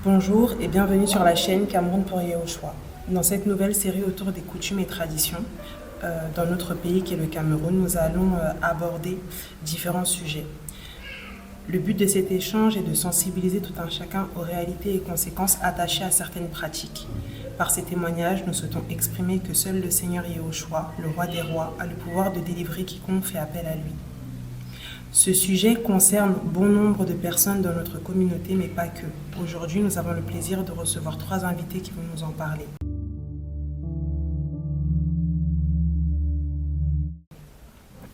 Bonjour et bienvenue sur la chaîne Cameroun pour Yehoshua. Dans cette nouvelle série autour des coutumes et traditions, dans notre pays qui est le Cameroun, nous allons aborder différents sujets. Le but de cet échange est de sensibiliser tout un chacun aux réalités et conséquences attachées à certaines pratiques. Par ces témoignages, nous souhaitons exprimer que seul le Seigneur Yehoshua, le roi des rois, a le pouvoir de délivrer quiconque fait appel à lui. Ce sujet concerne bon nombre de personnes dans notre communauté, mais pas que. Aujourd'hui, nous avons le plaisir de recevoir 3 invités qui vont nous en parler.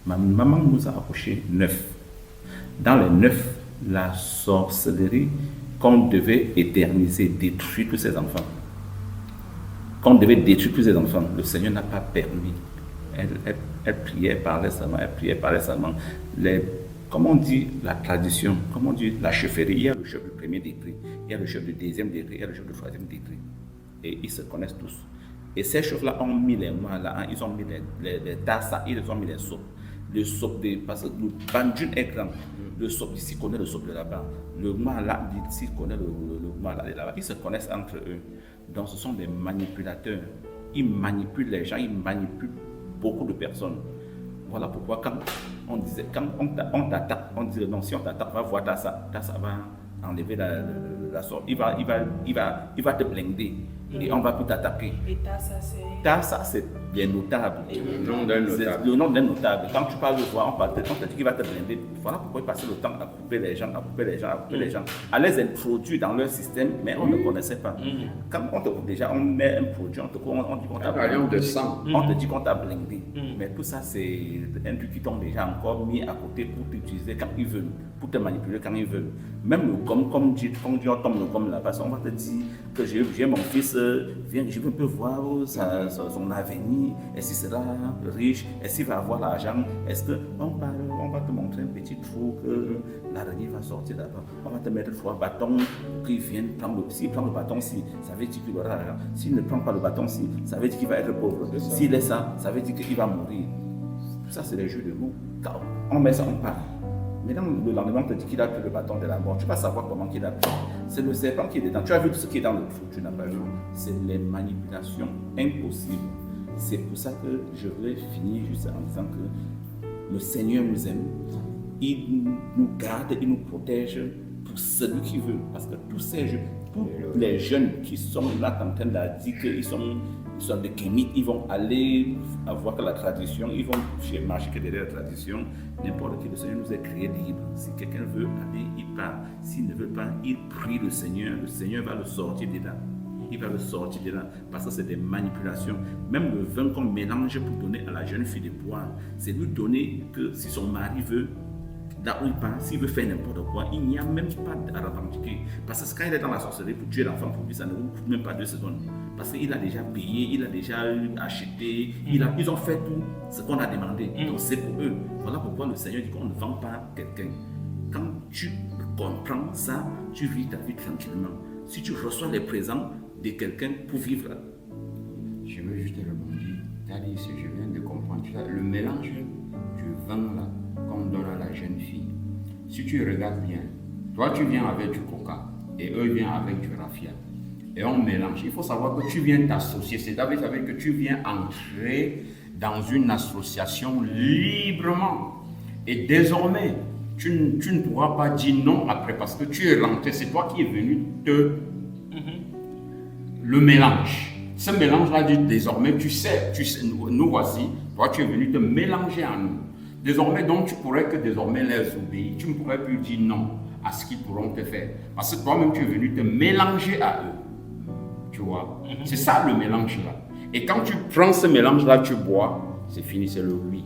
Ma maman nous a accouché 9. Dans les 9, la sorcellerie qu'on devait éterniser, détruire tous ses enfants. Qu'on devait détruire tous ses enfants, le Seigneur n'a pas permis. Elle priait, parlait seulement. Comment on dit la tradition, comment on dit la chefferie, il y a le chef du premier degré, il y a le chef du deuxième degré, il y a le chef du troisième degré. Et ils se connaissent tous. Et ces chefs-là ont mis les mains là, ils ont mis les tasses, ils ont mis les sopes. Le sope parce que le bandune est grand. Le sope ici connaît le sope de là-bas. Le mât là ici connaît le mât là de là-bas. Ils se connaissent entre eux. Donc ce sont des manipulateurs. Ils manipulent les gens, ils manipulent beaucoup de personnes. Voilà pourquoi quand on t'attaque, on dit non, si on t'attaque, va voir Tassa va enlever la sorte. Il va te blinder et on va tout t'attaquer. Et Tassa, c'est bien notable. Le nom d'un notable. Quand tu parles de voir, on te dit qu'il va te blinder. Voilà pourquoi il passait le temps à couper les gens. À les introduire dans leur système, mais on ne connaissait pas. Quand on te coupe déjà, on met un produit, on dit qu'on t'a blindé. On te dit qu'on t'a blindé. Mais tout ça, c'est un truc qui t'ont déjà encore mis à côté pour t'utiliser quand ils veulent, pour te manipuler quand ils veulent. Même le gomme, comme dit, on tombe le gomme là-bas, on va te dire que j'ai mon fils, viens, je veux un peu voir son avenir, est-ce qu'il sera riche, est-ce qu'il va avoir l'argent, est-ce qu'on va te montrer un petit trou que l'araignée va sortir là-bas, on va te mettre 3 bâtons qu'il vienne prendre, s'il prend le bâton, ça veut dire qu'il aura l'argent, s'il ne prend pas le bâton, ça veut dire qu'il va être pauvre, s'il est ça veut dire qu'il va mourir. Tout ça, c'est des jeux de mots. Quand on met ça, on parle. Maintenant, le lendemain, on te dit qu'il a pris le bâton de la mort. Tu vas savoir comment qu'il a pris. C'est le serpent qui est dedans. Tu as vu tout ce qui est dans le trou, tu n'as pas vu. C'est les manipulations impossibles. C'est pour ça que je voulais finir juste en disant que le Seigneur nous aime. Il nous garde, il nous protège pour celui qui veut. Parce que tous ces jeux, tous les jeunes qui sont là en train de dire qu'ils sont des kémites, ils vont aller avoir que la tradition, ils vont marcher que derrière la tradition, n'importe qui. Le Seigneur nous a créés libres. Si quelqu'un veut aller, il part. S'il ne veut pas, il prie le Seigneur va le sortir dedans. Il va le sortir dedans parce que c'est des manipulations. Même le vin qu'on mélange pour donner à la jeune fille de boire, c'est lui donner que si son mari veut, là où il part, s'il veut faire n'importe quoi, il n'y a même pas à revendiquer. Parce que quand il est dans la sorcellerie pour tuer l'enfant, pour lui, ça ne vous coûte même pas 2 secondes. Parce qu'il a déjà payé, il a déjà acheté, ils ont fait tout ce qu'on a demandé. Donc c'est pour eux. Voilà pourquoi le Seigneur dit qu'on ne vend pas quelqu'un. Quand tu comprends ça, tu vis ta vie tranquillement. Si tu reçois les présents de quelqu'un pour vivre. Je veux juste rebondir. Tu as dit, je viens de comprendre. Le mélange du vin là, qu'on donne à la jeune fille. Si tu regardes bien, toi tu viens avec du coca et eux viennent avec du raffia. Et on mélange. Il faut savoir que tu viens t'associer. C'est-à-dire que tu viens entrer dans une association librement. Et désormais, tu ne pourras pas dire non après parce que tu es rentré. C'est toi qui es venu le mélange. Ce mélange-là dit désormais, tu sais, nous voici. Toi, tu es venu te mélanger à nous. Désormais, donc, tu pourrais que désormais les obéir. Tu ne pourrais plus dire non à ce qu'ils pourront te faire. Parce que toi-même, tu es venu te mélanger à eux. Tu vois, c'est ça le mélange là. Et quand tu prends ce mélange là, tu bois, c'est fini, c'est le oui.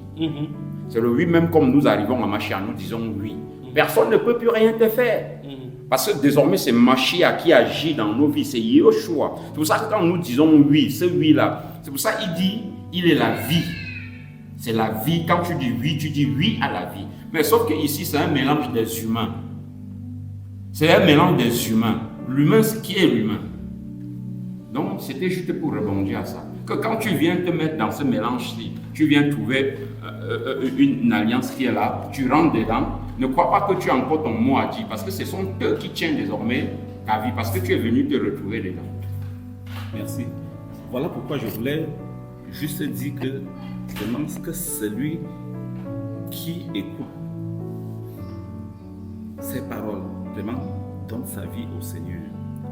C'est le oui, même comme nous arrivons à Machia, nous disons oui. Personne ne peut plus rien te faire. Parce que désormais, c'est Machia qui agit dans nos vies, c'est Yehoshua. C'est pour ça que quand nous disons oui, ce oui là, c'est pour ça qu'il dit, il est la vie. C'est la vie. Quand tu dis oui à la vie. Mais sauf que ici, c'est un mélange des humains. C'est un mélange des humains. L'humain, c'est qui est l'humain? Donc, c'était juste pour rebondir à ça. Que quand tu viens te mettre dans ce mélange-ci, tu viens trouver une alliance qui est là, tu rentres dedans, ne crois pas que tu as encore ton mot à dire, parce que ce sont eux qui tiennent désormais ta vie parce que tu es venu te retrouver dedans. Merci. Voilà pourquoi je voulais juste dire que vraiment que celui qui écoute ces paroles, vraiment donne sa vie au Seigneur,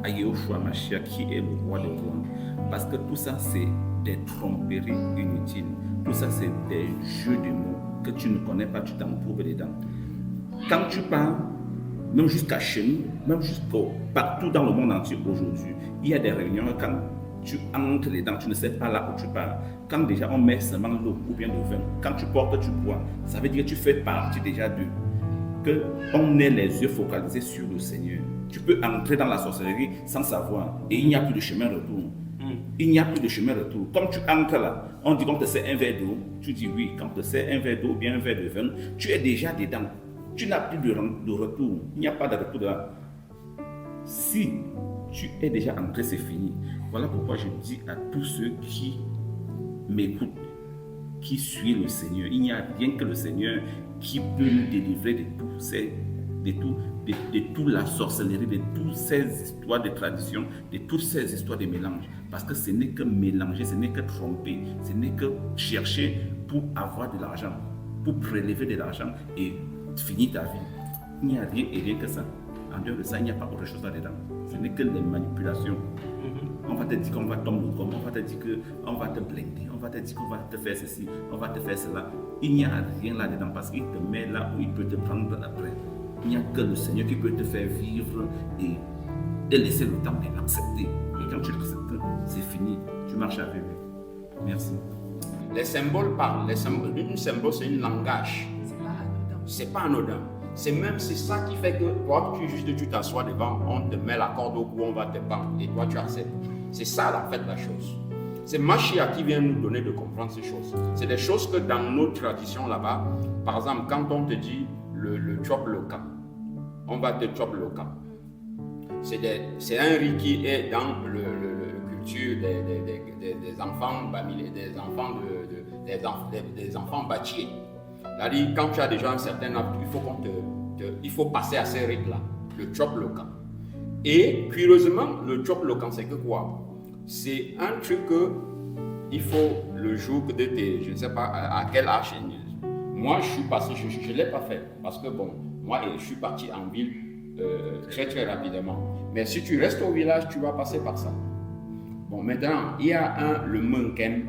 à Yahushua Mashiach qui est le roi des rois. Parce que tout ça, c'est des tromperies inutiles. Tout ça, c'est des jeux de mots que tu ne connais pas, tu t'embourbes dedans. Quand tu parles, même jusqu'à chez nous, même partout dans le monde entier aujourd'hui, il y a des réunions quand tu entres dedans, tu ne sais pas là où tu parles. Quand déjà on met seulement l'eau ou bien le vin, quand tu portes, tu bois, ça veut dire que tu fais partie déjà d'eux. Qu'on ait les yeux focalisés sur le Seigneur. Tu peux entrer dans la sorcellerie sans savoir et il n'y a plus de chemin retour. Il n'y a plus de chemin retour. Comme tu entres là, on dit qu'on te sert un verre d'eau, tu dis oui. Quand on te sert un verre d'eau ou bien un verre de vin, tu es déjà dedans. Tu n'as plus de retour. Il n'y a pas de retour de là. Si tu es déjà entré, c'est fini. Voilà pourquoi je dis à tous ceux qui m'écoutent, qui suivent le Seigneur, il n'y a rien que le Seigneur qui peut nous délivrer de toute la sorcellerie, de toutes ces histoires de tradition, de toutes ces histoires de mélange. Parce que ce n'est que mélanger, ce n'est que tromper, ce n'est que chercher pour avoir de l'argent, pour prélever de l'argent et finir ta vie. Il n'y a rien et rien que ça. En dehors de ça, il n'y a pas autre chose là-dedans. Ce n'est que les manipulations. On va te dire qu'on va tomber le gomme, on va te dire qu'on va te blinder, on va te dire qu'on va te faire ceci, on va te faire cela. Il n'y a rien là-dedans parce qu'il te met là où il peut te prendre après. Il n'y a que le Seigneur qui peut te faire vivre et laisser le temps de l'accepter. Et quand tu l'acceptes, c'est fini. Tu marches avec lui. Merci. Les symboles parlent. Une symbole, c'est un langage. C'est pas anodin. C'est ça qui fait que toi, tu t'assois devant, on te met la corde au cou, on va te pendre et toi tu acceptes. C'est ça en fait la chose. C'est Mashiach qui vient nous donner de comprendre ces choses. C'est des choses que dans nos traditions là-bas, par exemple, quand on te dit le chop local, on va te chop local. C'est un riz qui est dans la culture des enfants des enfants bâtiers. C'est-à-dire, quand tu as déjà un certain âge, il faut passer à ces rites-là, le chop local. Et curieusement, le chop local, c'est que quoi? C'est un truc que il faut le jour de tes, je ne sais pas à quel âge. Moi, je suis passé, je ne l'ai pas fait parce que bon, moi, je suis parti en ville très très rapidement. Mais si tu restes au village, tu vas passer par ça. Bon, maintenant, il y a le Munkem.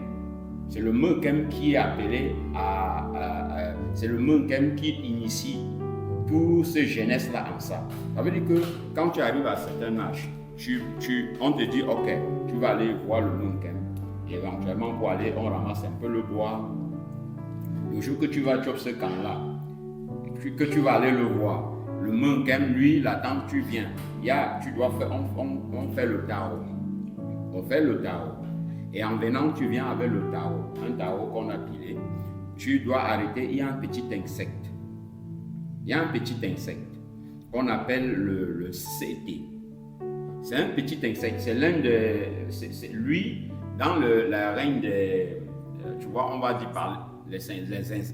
C'est le Munkem qui est appelé c'est le Munkem qui initie tous ces jeunesses-là en ça. Ça veut dire que quand tu arrives à un certain âge, on te dit, ok, tu vas aller voir le Munkem. Éventuellement, pour aller, on ramasse un peu le bois. Le jour que tu vas chop ce camp-là, que tu vas aller le voir, le Munkem, lui, là-dedans, tu viens. Tu dois faire, on fait le Tao. On fait le Tao. Et en venant, tu viens avec le Tao, un Tao qu'on a pilé. Tu dois arrêter, il y a un petit insecte. Il y a un petit insecte qu'on appelle le CT. C'est un petit insecte, c'est l'un c'est lui, dans la règne des, tu vois, on va dire par les insectes,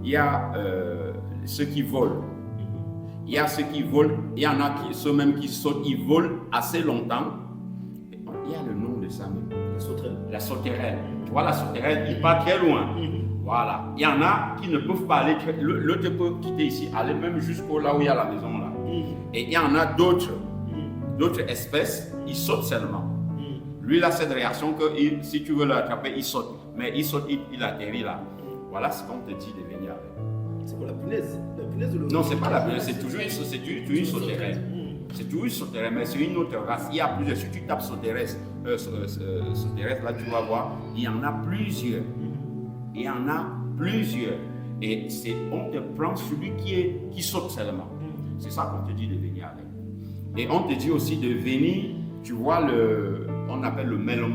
il y a ceux qui volent. Il y a ceux qui volent, il y en a ceux même qui sautent, ils volent assez longtemps. Il y a le nom de ça même. La sauterelle. Tu vois, la sauterelle, il part très loin. Voilà. Il y en a qui ne peuvent pas aller. L'autre peut quitter ici, aller même jusqu'au là où il y a la maison là. Et il y en a d'autres espèces, ils sautent seulement. Lui, il a cette réaction que si tu veux l'attraper, il saute. Mais il saute, il atterrit là. Voilà ce qu'on te dit de venir avec. C'est quoi la punaise? Non, c'est pas la punaise, c'est toujours une sauterelle. C'est toujours une sauterelle, mais c'est une autre race. Il y a plusieurs. Si tu tapes sauterelle, là, tu vas voir, il y en a plusieurs. Il y en a plusieurs. Et on te prend celui qui saute seulement. C'est ça qu'on te dit de venir avec. Et on te dit aussi de venir, tu vois, on appelle le melon.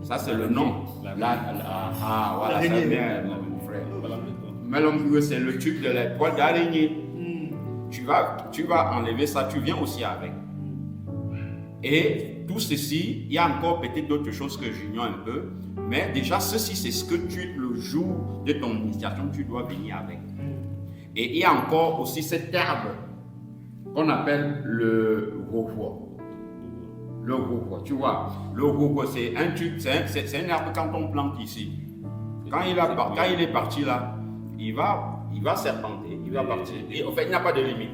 Ça, c'est le nom. Voilà, ça vient, mon frère. Melon, c'est le truc de la poêle d'araignée. Tu vas enlever ça, tu viens aussi avec. Et tout ceci, il y a encore peut-être d'autres choses que j'ignore un peu, mais déjà ceci, c'est ce que le jour de ton initiation, tu dois venir avec. Et il y a encore aussi cette herbe qu'on appelle le rouvoi. Le rouvoi, tu vois, le rouvoi, c'est un tube, c'est un arbre quand on plante ici. Quand il est parti là, il va serpenter, il va partir. Et en fait, il n'y a pas de limite.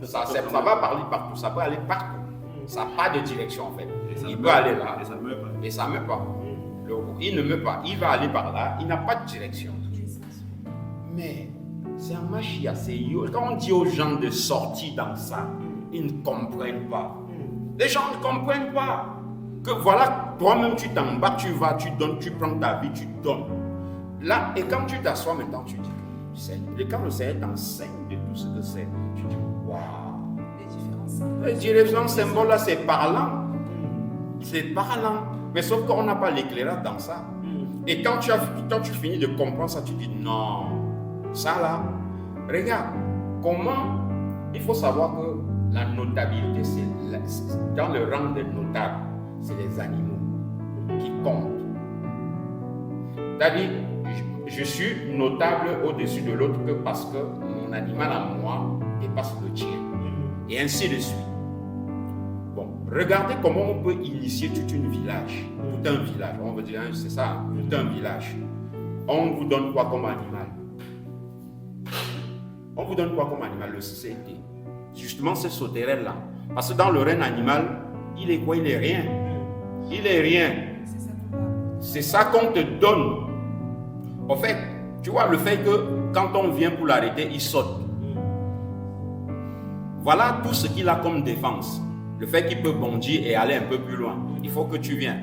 Ça va parler partout, ça peut aller partout. Ça n'a pas de direction en fait. Il peut aller là, et ça ne meurt pas. Il ne meurt pas, il va aller par là, il n'a pas de direction. Mais c'est un machia, quand on dit aux gens de sortir dans ça, ils ne comprennent pas. Les gens ne comprennent pas. Que voilà, toi-même tu t'en bats, tu vas, tu donnes, tu prends ta vie, tu donnes. Là, et quand tu t'assois maintenant, tu dis, et quand le Seigneur t'enseigne de tout ce que c'est, tu dis, waouh. Les différents symboles là, c'est parlant. C'est parlant. Mais sauf qu'on n'a pas l'éclairage dans ça. Et quand tu finis de comprendre ça, tu dis, non, ça là, regarde, comment, il faut savoir que la notabilité, c'est dans le rang des notables, c'est les animaux qui comptent. C'est-à-dire, je suis notable au-dessus de l'autre que parce que mon animal à moi dépasse le tien. Et ainsi de suite. Bon, regardez comment on peut initier tout un village. On veut dire, c'est ça, tout un village. On vous donne quoi comme animal? On vous donne quoi comme animal? Le CCT. Justement, ce sauterelle-là. Parce que dans le règne animal, il est quoi? Il est rien. Il est rien. C'est ça qu'on te donne. En fait, tu vois, le fait que quand on vient pour l'arrêter, il saute. Voilà tout ce qu'il a comme défense. Le fait qu'il peut bondir et aller un peu plus loin. Il faut que tu viennes.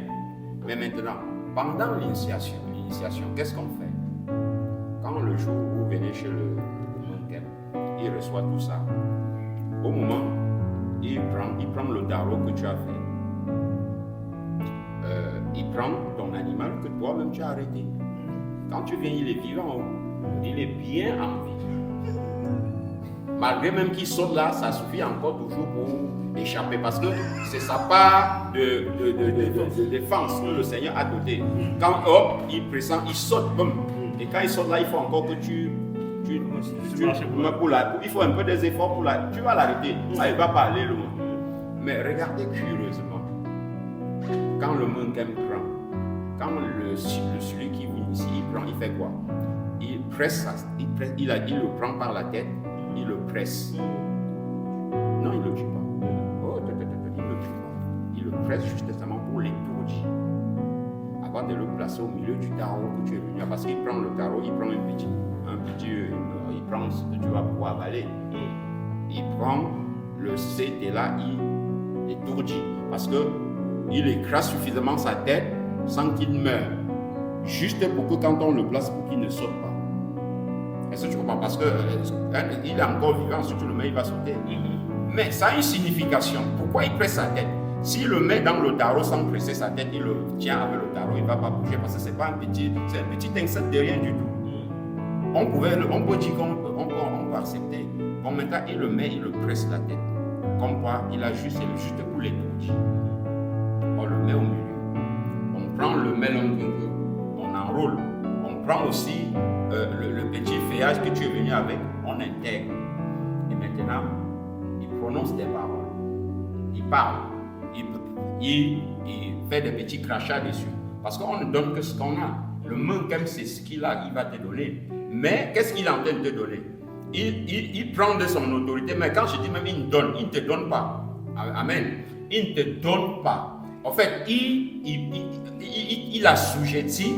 Mais maintenant, pendant l'initiation, qu'est-ce qu'on fait? Quand le jour où vous venez chez le Munkem, il reçoit tout ça. Au moment, il prend le tarot que tu as fait. Il prend ton animal que toi-même tu as arrêté. Quand tu viens, il est vivant. Il est bien en vie. Malgré même qu'il saute là, ça suffit encore toujours pour échapper. Parce que c'est sa part de défense que le Seigneur a donnée. Quand hop, il pressent, il saute. Boum. Et quand il saute là, il faut encore que il faut un peu des efforts pour la. Tu vas l'arrêter. Ça, il ne va pas aller loin. Mais regardez curieusement. Quand le Munkem prend, quand celui qui vient ici, il prend, il fait quoi? Il presse, il le prend par la tête, il le presse. Non, il ne le tue pas. Oh, il ne le tue pas. Il le presse justement pour l'étourdir. Avant de le placer au milieu du tarot que tu es venu, parce qu'il prend le tarot, il prend il prend ce que tu vas pouvoir avaler. Il prend le CT là, il étourdit. Parce que il écrase suffisamment sa tête sans qu'il meure. Juste pour que quand on le place, pour qu'il ne saute pas. Est-ce que tu comprends? Parce qu'il est encore vivant, si tu le mets, il va sauter. Mais ça a une signification. Pourquoi il presse sa tête? S'il le met dans le tarot sans presser sa tête, il le tient avec le tarot, il ne va pas bouger parce que c'est un petit insecte de rien du tout. On peut dire qu'on peut accepter. Bon, maintenant, il le met, il le presse la tête. Comme quoi, il a juste pour l'étourdir. On le met au milieu. On prend le melon, on enroule. On prend aussi le petit feuillage que tu es venu avec, on intègre. Et maintenant, il prononce des paroles. Il parle. Il fait des petits crachats dessus. Parce qu'on ne donne que ce qu'on a. Le Munkem, c'est ce qu'il a, il va te donner. Mais qu'est-ce qu'il est en train de te donner? Il prend de son autorité. Mais quand je dis même il ne te donne pas. Amen. Il ne te donne pas. En fait, il assujettit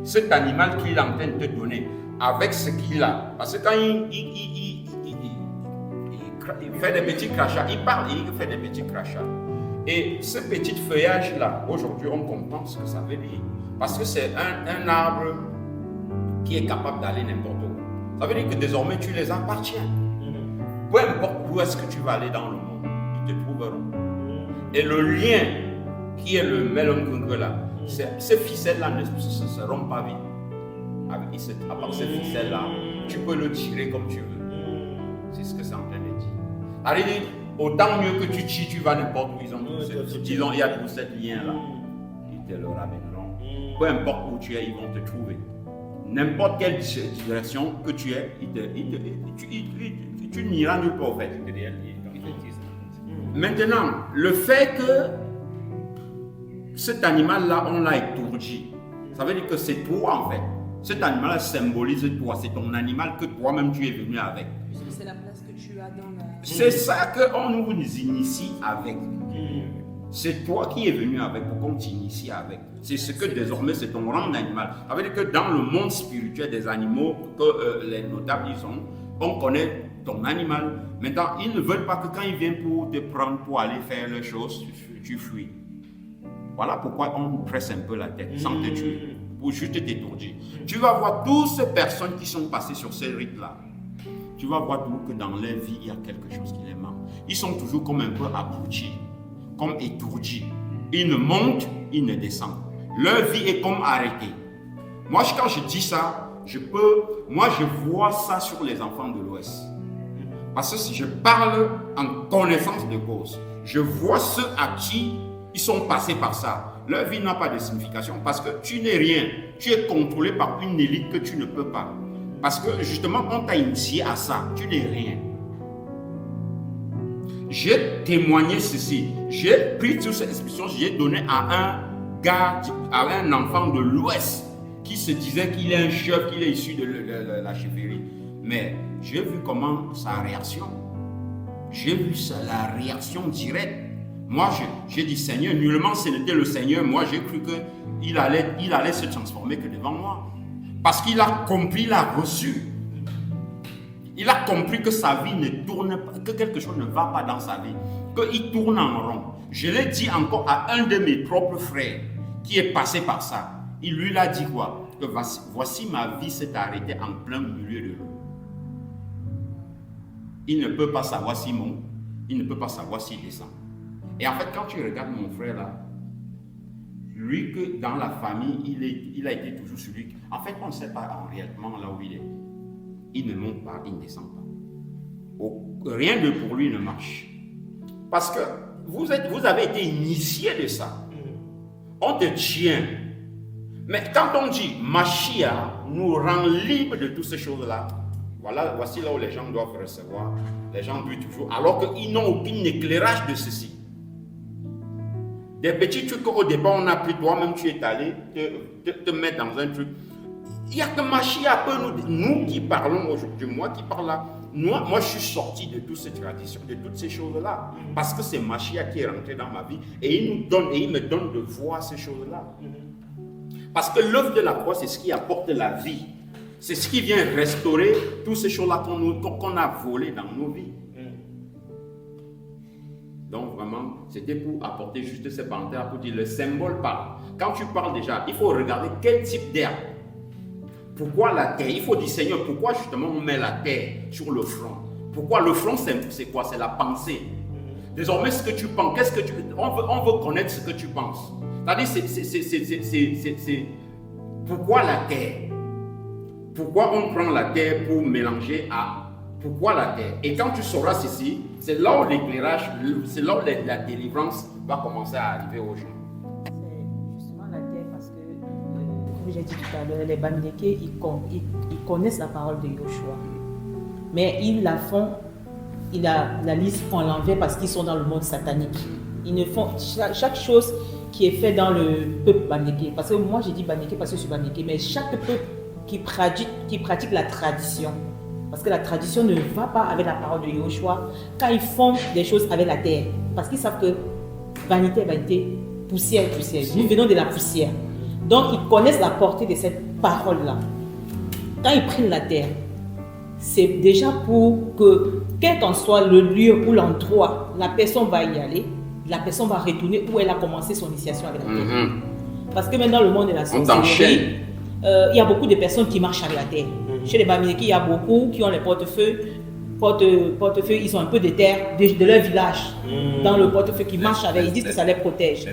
cet animal qu'il est en train de te donner avec ce qu'il a. Parce que quand il fait des petits crachats, il parle et il fait des petits crachats. Et ce petit feuillage-là, aujourd'hui, on comprend ce que ça veut dire. Parce que c'est un arbre qui est capable d'aller n'importe où. Ça veut dire que désormais, tu les appartiens. Peu importe où est-ce que tu vas aller dans le monde, ils te trouveront. Et le lien qui est le melon là, ces ficelles-là ne se rompent pas vite. À part ces ficelles-là, tu peux le tirer comme tu veux. C'est ce que c'est en train de dire. Alors, autant mieux que tu tires, tu vas n'importe où ils ont. Disons, il y a tout ce lien-là. Ils te le ramèneront. Peu importe où tu es, ils vont te trouver. N'importe quelle direction que tu es, tu n'iras nulle part au fait. Maintenant, le fait que cet animal-là, on l'a étourdi, ça veut dire que c'est toi en fait. Cet animal-là symbolise toi, c'est ton animal que toi-même tu es venu avec. C'est la place que tu as dans la... C'est ça qu'on nous initie avec. C'est toi qui es venu avec pour qu'on t'initie avec. C'est ce que désormais c'est ton rang d'animal. Ça veut dire que dans le monde spirituel des animaux que les notables ils ont, on connaît ton animal. Maintenant, ils ne veulent pas que quand ils viennent pour te prendre pour aller faire les choses, tu fuis. Voilà pourquoi on presse un peu la tête sans te tuer, pour juste t'étourdir. Tu vas voir toutes ces personnes qui sont passées sur ces rites-là. Tu vas voir toujours que dans leur vie, il y a quelque chose qui les manque. Ils sont toujours comme un peu abrutis, comme étourdis. Ils ne montent, ils ne descendent. Leur vie est comme arrêtée. Moi, quand je dis ça, je vois ça sur les enfants de l'Ouest. Parce que si je parle en connaissance de cause, je vois ceux à qui ils sont passés par ça. Leur vie n'a pas de signification parce que tu n'es rien. Tu es contrôlé par une élite que tu ne peux pas. Parce que justement, on t'a initié à ça. Tu n'es rien. J'ai témoigné ceci. J'ai pris toute cette expression, j'ai donné à un gars, à un enfant de l'Ouest qui se disait qu'il est un chef, qu'il est issu de la chefferie. Mais j'ai vu comment sa réaction. J'ai vu la réaction directe. Moi, j'ai dit, Seigneur, nullement ce n'était le Seigneur. Moi, j'ai cru qu'il allait se transformer que devant moi. Parce qu'il a compris, il a reçu. Il a compris que sa vie ne tourne pas, que quelque chose ne va pas dans sa vie, qu'il tourne en rond. Je l'ai dit encore à un de mes propres frères qui est passé par ça. Il lui a dit quoi? Que voici ma vie s'est arrêtée en plein milieu de l'eau. Il ne peut pas savoir s'il monte, il ne peut pas savoir s'il descend. Et en fait, quand tu regardes mon frère là, lui que dans la famille, il a été toujours celui. En fait, on ne sait pas réellement là où il est. Il ne monte pas, il ne descend pas. Rien de pour lui ne marche. Parce que vous avez été initié de ça. On te tient. Mais quand on dit Mashiach nous rend libres de toutes ces choses-là, voici là où les gens doivent recevoir. Les gens butent toujours, alors qu'ils n'ont aucun éclairage de ceci. Des petits trucs qu'au départ on a pris, toi-même tu es allé te mettre dans un truc. Il n'y a que Mashiach peut nous qui parlons aujourd'hui, moi qui parle là, moi je suis sorti de toutes ces traditions, de toutes ces choses-là. Parce que c'est Mashiach qui est rentré dans ma vie et il me donne de voir ces choses-là. Parce que l'œuvre de la croix, c'est ce qui apporte la vie. C'est ce qui vient restaurer toutes ces choses-là qu'on a volées dans nos vies. Donc vraiment, c'était pour apporter juste ces parenthèses, pour dire le symbole parle. Quand tu parles déjà, il faut regarder quel type d'herbe. Pourquoi la terre? Il faut dire, Seigneur, pourquoi justement on met la terre sur le front? Pourquoi le front, c'est quoi? C'est la pensée. Désormais, ce que tu penses, on veut connaître ce que tu penses. C'est-à-dire, c'est pourquoi la terre? Pourquoi on prend la terre pour mélanger à pourquoi la terre? Et quand tu sauras ceci, c'est là où l'éclairage, c'est là où la délivrance va commencer à arriver aux gens. C'est justement la terre parce que, comme j'ai dit tout à l'heure, les Bamileke, ils connaissent la parole de Yoshua. Mais ils la font, ils la lisent à l'envers parce qu'ils sont dans le monde satanique. Ils ne font chaque chose qui est faite dans le peuple Bamileke. Parce que moi j'ai dit Bamileke parce que je suis Bamileke, mais chaque peuple qui pratique la tradition. Parce que la tradition ne va pas avec la parole de Yoshua quand ils font des choses avec la terre. Parce qu'ils savent que vanité, vanité, poussière, poussière. Nous venons de la poussière. Donc ils connaissent la portée de cette parole-là. Quand ils prennent la terre, c'est déjà pour que, quel qu'en soit le lieu ou l'endroit, la personne va y aller, la personne va retourner où elle a commencé son initiation avec la terre. Parce que maintenant, le monde de la sorcellerie, il y a beaucoup de personnes qui marchent avec la terre. Chez les Bamileke, il y a beaucoup qui ont les portefeuilles, ils ont un peu de terre de leur village dans le portefeuille qui marchent avec. Ils disent que ça les protège.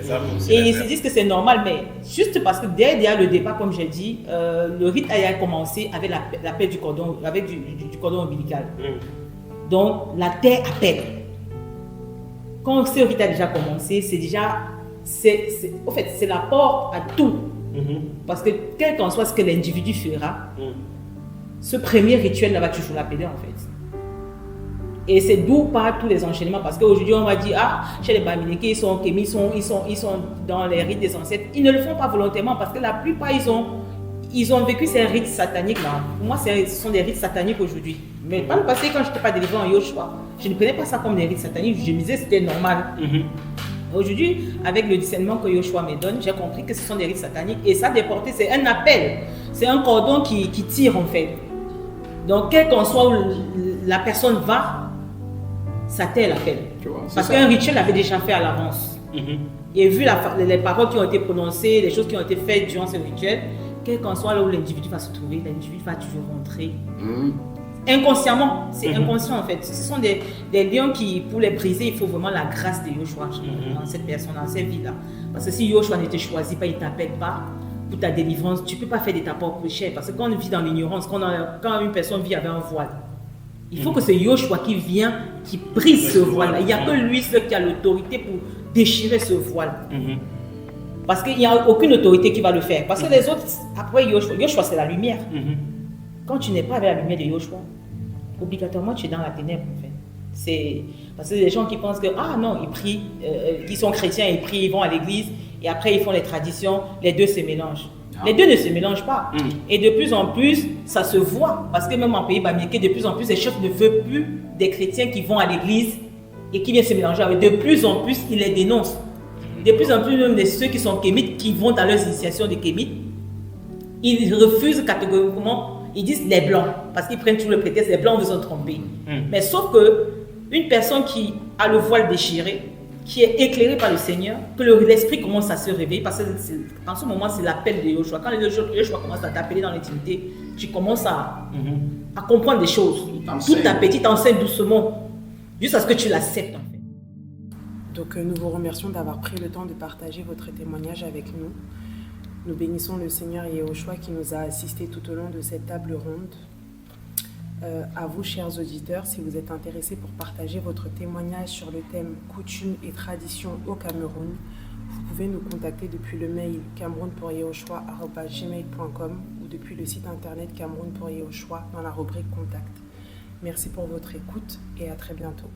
Et ils se disent que c'est normal, mais juste parce que dès le départ, comme j'ai dit, le rite a commencé avec la paix du cordon, avec du cordon ombilical. Donc la terre appelle. Quand ce rite a déjà commencé, c'est déjà, en fait, c'est la porte à tout. Parce que quel qu'en soit ce que l'individu fera, ce premier rituel là va toujours l'appeler en fait. Et c'est d'où partent tous les enchaînements. Parce qu'aujourd'hui, on va dire, ah, chez les Bamileke, ils sont dans les rites des ancêtres. Ils ne le font pas volontairement parce que la plupart, ils ont vécu ces rites sataniques là. Pour moi, ce sont des rites sataniques aujourd'hui. Mais pas le passé, quand je n'étais pas délivré en Yoshua, je ne prenais pas ça comme des rites sataniques. Je me disais que c'était normal. Aujourd'hui, avec le discernement que Yoshua me donne, j'ai compris que ce sont des rites sataniques. Et ça, déporter, c'est un appel. C'est un cordon qui tire en fait. Donc, quel qu'en soit où la personne va, ça t'est l'appel. Parce qu'un rituel avait déjà fait à l'avance. Et vu les paroles qui ont été prononcées, les choses qui ont été faites durant ce rituel, quel qu'en soit là où l'individu va se trouver, l'individu va toujours rentrer. Inconsciemment, c'est inconscient en fait. Ce sont des liens qui, pour les briser, il faut vraiment la grâce de Yoshua dans cette personne, dans cette vie-là. Parce que si Yoshua ne te choisit pas, il ne t'appelle pas pour ta délivrance, tu ne peux pas faire de ta propre chair. Parce que quand on vit dans l'ignorance, quand une personne vit avec un voile, il faut que c'est Yoshua qui vient, qui brise ce voile-là. Il n'y a que lui seul qui a l'autorité pour déchirer ce voile. Parce qu'il n'y a aucune autorité qui va le faire. Parce que les autres, après Yoshua c'est la lumière. Quand tu n'es pas avec la lumière de Yoshua, obligatoirement tu es dans la ténèbre en fait. C'est parce que les gens qui pensent que ah non, ils prient, ils sont chrétiens, ils prient, ils vont à l'église et après ils font les traditions, les deux se mélangent. Les deux ne se mélangent pas. Et de plus en plus, ça se voit. Parce que même en pays bamileke, de plus en plus, les chefs ne veulent plus des chrétiens qui vont à l'église et qui viennent se mélanger avec. De plus en plus, ils les dénoncent. De plus en plus, même ceux qui sont kémites, qui vont dans leurs initiations de kémites, ils refusent catégoriquement, ils disent les blancs. Parce qu'ils prennent tout le prétexte, les blancs vous ont trompé. Mais sauf que une personne qui a le voile déchiré, qui est éclairé par le Seigneur, que l'esprit commence à se réveiller, parce que en ce moment, c'est l'appel de Yoshua. Quand Yoshua commence à t'appeler dans l'intimité, tu commences à comprendre des choses. Tout à petit t'enseigne doucement, jusqu'à ce que tu l'acceptes en fait. Donc nous vous remercions d'avoir pris le temps de partager votre témoignage avec nous. Nous bénissons le Seigneur Yoshua qui nous a assistés tout au long de cette table ronde. À vous, chers auditeurs, si vous êtes intéressés pour partager votre témoignage sur le thème coutumes et traditions au Cameroun, vous pouvez nous contacter depuis le mail camerounpouryehoshua@gmail.com ou depuis le site internet Cameroun pour Yehoshua dans la rubrique Contact. Merci pour votre écoute et à très bientôt.